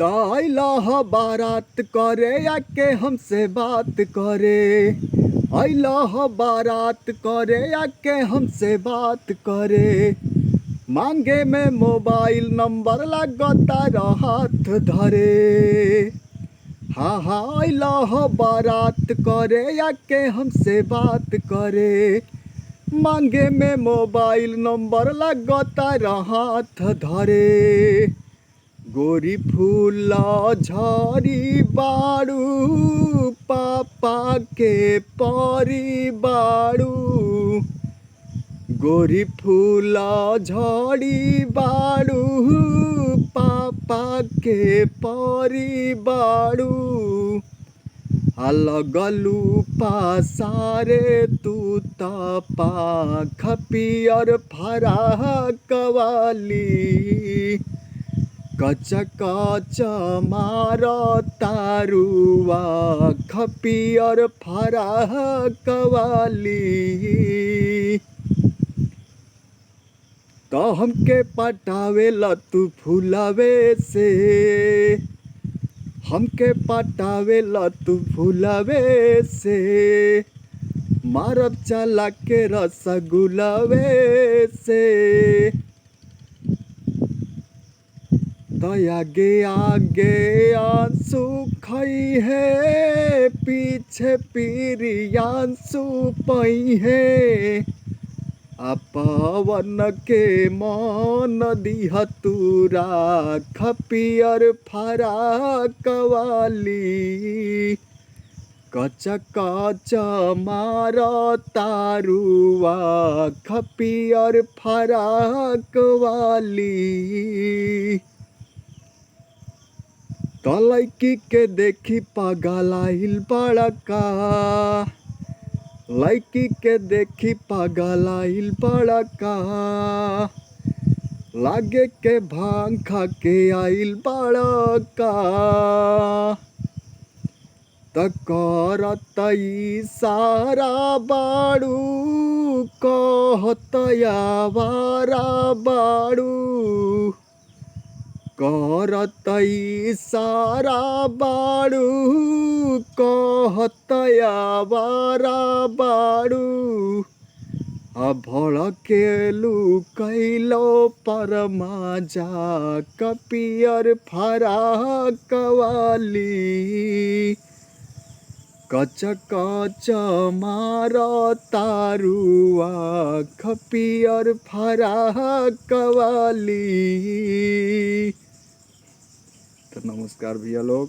तो बारात करे आके हमसे बात करे। बारात करे आके हमसे बात करे। मांगे में मोबाइल नंबर लगता हाथ धरे। हाँ हाँ बारात करे आके हमसे बात करे। मांगे में मोबाइल नंबर लगता हाथ धरे। गोरी फूला झाड़ी बाड़ू पापा के परी बाड़ू। गोरी फूला झाड़ी बाड़ू पापा के परी बाड़ू। लगलू पासारे तू पाख पियर फराक वाली। कच कच मार तारुआ खपियर फराक वाली। तो हमके पटावे ला तू फूलवे से। हमके पटावे ला तू फूलवे से। मारब चला के रसगुलवे से। तो आगे आगे आंसू खई है पीछे पीरी आंसू पई है। पवन के मन दिह तूरा खपियर फराक वाली। कच कच मार तारुआ खपियर फराक वाली। तो लड़की के देखी पगलाइल बड़का। लड़की के देखी पगलाइल बड़का। लागे के भांग खा के आइल बड़का। त करत इशारा बाड़ू कहत आवारा बाड़ू। करत इशारा बाड़ू कहत आवारा बाड़ू। भड़केलू कैलो पर माजा कपियर फराक वाली। कच कच मार तारुआ खपियर फराक वाली। तो नमस्कार भैया लोग।